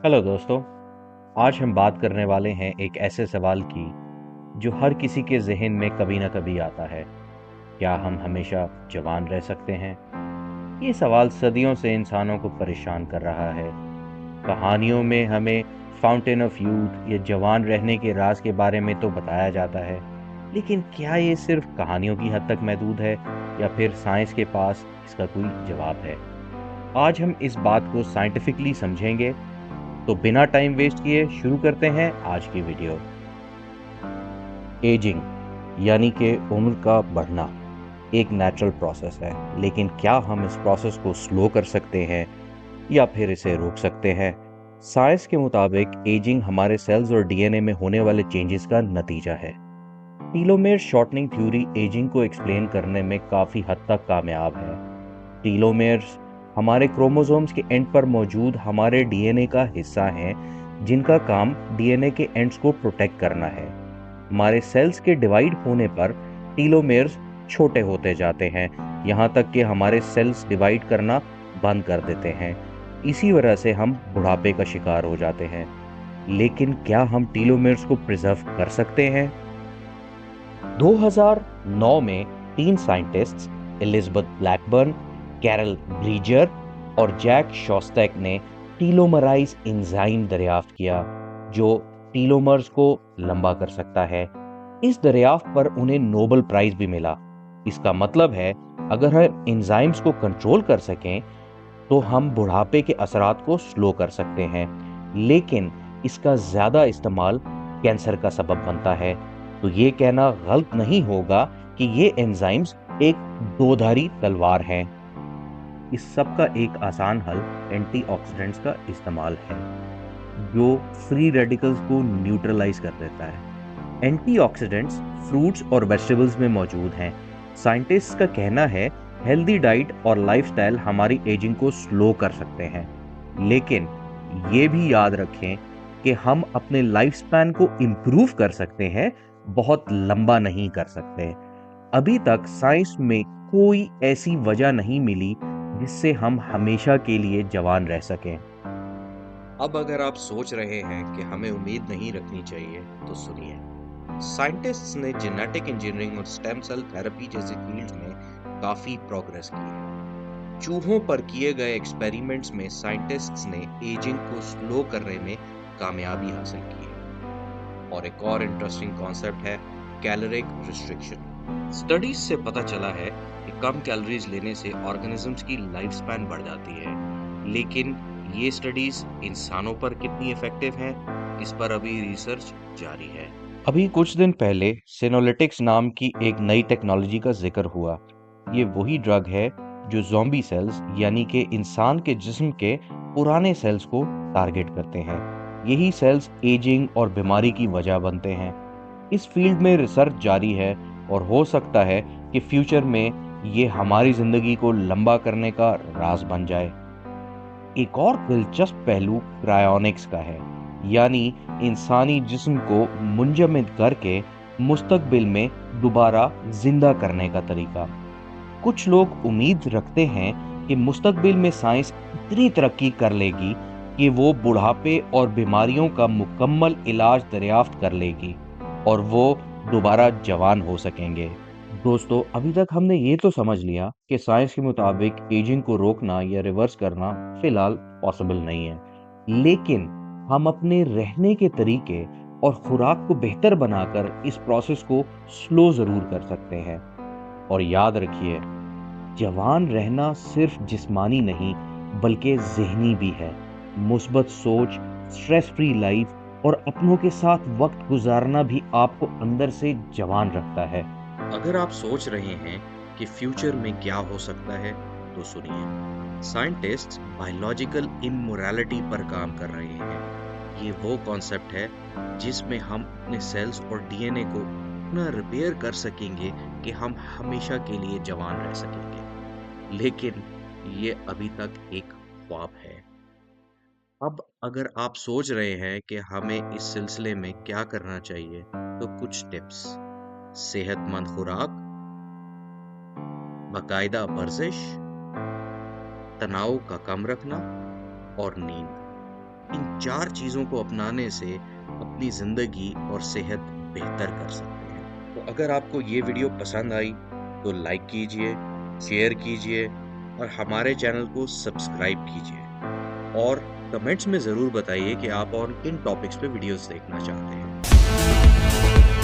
Hello दोस्तों। आज हम बात करने वाले हैं एक ऐसे सवाल की जो हर किसी के जहन में कभी ना कभी आता है। क्या हम हमेशा जवान रह सकते हैं? ये सवाल सदियों से इंसानों को परेशान कर रहा है। कहानियों में हमें फाउंटेन ऑफ यूथ या जवान रहने के राज के बारे में तो बताया जाता है, लेकिन क्या ये सिर्फ कहानियों की हद तक महदूद है या फिर साइंस के पास इसका कोई जवाब है? आज हम इस बात को साइंटिफिकली समझेंगे। तो बिना टाइम वेस्ट किए शुरू करते हैं आज की वीडियो। एजिंग यानी कि उम्र का बढ़ना एक नेचुरल प्रोसेस है, लेकिन क्या हम इस प्रोसेस को स्लो कर सकते हैं या फिर इसे रोक सकते हैं? साइंस के मुताबिक एजिंग हमारे सेल्स और डीएनए में होने वाले चेंजेस का नतीजा है। टीलोमेर शॉर्टनिंग थ्योरी एजिंग को एक्सप्लेन करने में काफ़ी हद तक कामयाब है। टीलोमेर्स हमारे क्रोमोसोम्स के एंड पर मौजूद हमारे डीएनए का हिस्सा हैं, जिनका काम डीएनए के एंड्स को प्रोटेक्ट करना है। हमारे सेल्स के डिवाइड होने पर टीलोमेर्स छोटे होते जाते हैं, यहाँ तक कि हमारे सेल्स डिवाइड करना बंद कर देते हैं। इसी वजह से हम बुढ़ापे का शिकार हो जाते हैं। लेकिन क्या हम टीलोमेर्स को प्रिजर्व कर सकते हैं? 2009 में तीन scientists Elizabeth Blackburn, Carol Greider और जैक शोस्टैक ने टीलोमराइज एंजाइम दरियाफ्त किया, जो टीलोमर्स को लंबा कर सकता है। इस दरियाफ्त पर उन्हें नोबेल प्राइज भी मिला। इसका मतलब है, अगर हम एंजाइम्स को कंट्रोल कर सकें तो हम बुढ़ापे के असरात को स्लो कर सकते हैं। लेकिन इसका ज्यादा इस्तेमाल कैंसर का सबब बनता है। तो ये कहना गलत नहीं होगा कि ये एंजाइम्स एक दोधारी तलवार हैं। इस सब का एक आसान हल एंटीऑक्सीडेंट्स का इस्तेमाल है, जो फ्री रेडिकल्स को न्यूट्रलाइज कर देता है। एंटीऑक्सीडेंट्स फ्रूट्स और वेजिटेबल्स में मौजूद हैं। साइंटिस्ट्स का कहना है, हेल्दी डाइट और लाइफस्टाइल हमारी एजिंग को स्लो कर सकते हैं। लेकिन ये भी याद रखें कि हम अपने लाइफ स्पैन को इम्प्रूव कर सकते हैं, बहुत लंबा नहीं कर सकते। अभी तक साइंस में कोई ऐसी वजह नहीं मिली जिससे हम हमेशा के लिए जवान रह सकें। अब अगर आप सोच रहे हैं कि हमें उम्मीद नहीं रखनी चाहिए, तो सुनिए। साइंटिस्ट्स ने जेनेटिक इंजीनियरिंग और स्टेम सेल थेरेपी जैसी फील्ड्स में काफी प्रोग्रेस की है। चूहों पर किए गए एक्सपेरिमेंट्स में साइंटिस्ट्स ने एजिंग को स्लो करने में कामयाबी हासिल की है। और एक और इंटरेस्टिंग कॉन्सेप्ट है कैलोरिक रिस्ट्रिक्शन। स्टडीज से पता चला है कि कम कैलोरीज लेने से ऑर्गेनिजम्स की लाइफ स्पैन बढ़ जाती है। लेकिन ये स्टडीज इंसानों पर कितनी इफेक्टिव हैं, इस पर अभी रिसर्च जारी है। अभी कुछ दिन पहले सेनोलिटिक्स नाम की एक नई टेक्नोलॉजी का जिक्र हुआ। ये वही ड्रग है जो ज़ॉम्बी सेल्स यानी कि इंसान के जिस्म के पुराने सेल्स को टारगेट करते हैं। यही सेल्स एजिंग और बीमारी की वजह बनते हैं। इस फील्ड में रिसर्च जारी है और हो सकता है कि फ्यूचर में ये हमारी ज़िंदगी को लंबा करने का राज बन जाए। एक और दिलचस्प पहलू क्रायोनिक्स का है, यानी इंसानी जिस्म को मुंजमद करके मुस्तकबिल में दोबारा जिंदा करने का तरीका। कुछ लोग उम्मीद रखते हैं कि मुस्तकबिल में साइंस इतनी तरक्की कर लेगी कि वो बुढ़ापे और बीमारियों का मुकम्मल इलाज दरियाफ्त कर लेगी और वो दोबारा जवान हो सकेंगे। दोस्तों, अभी तक हमने ये तो समझ लिया कि साइंस के मुताबिक एजिंग को रोकना या रिवर्स करना फिलहाल पॉसिबल नहीं है। लेकिन हम अपने रहने के तरीके और खुराक को बेहतर बनाकर इस प्रोसेस को स्लो ज़रूर कर सकते हैं। और याद रखिए, जवान रहना सिर्फ जिस्मानी नहीं बल्कि ज़हनी भी है। मुस्बत सोच, स्ट्रेस फ्री लाइफ और अपनों के साथ वक्त गुजारना भी आपको अंदर से जवान रखता है। अगर आप सोच रहे हैं कि फ्यूचर में क्या हो सकता है, तो सुनिए। साइंटिस्ट्स बायोलॉजिकल इमोरैलिटी पर काम कर रहे हैं। ये वो कॉन्सेप्ट है जिसमें हम अपने सेल्स और डीएनए को इतना रिपेयर कर सकेंगे कि हम हमेशा के लिए जवान रह सकेंगे। लेकिन ये अभी तक एक ख्वाब है। अब अगर आप सोच रहे हैं कि हमें इस सिलसिले में क्या करना चाहिए, तो कुछ टिप्स। सेहतमंद खुराक, बाकायदा वर्जिश, तनाव का कम रखना और नींद। इन 4 चीज़ों को अपनाने से अपनी ज़िंदगी और सेहत बेहतर कर सकते हैं। तो अगर आपको ये वीडियो पसंद आई तो लाइक कीजिए, शेयर कीजिए और हमारे चैनल को सब्सक्राइब कीजिए और कमेंट्स में ज़रूर बताइए कि आप और किन टॉपिक्स पे वीडियोज़ देखना चाहते हैं।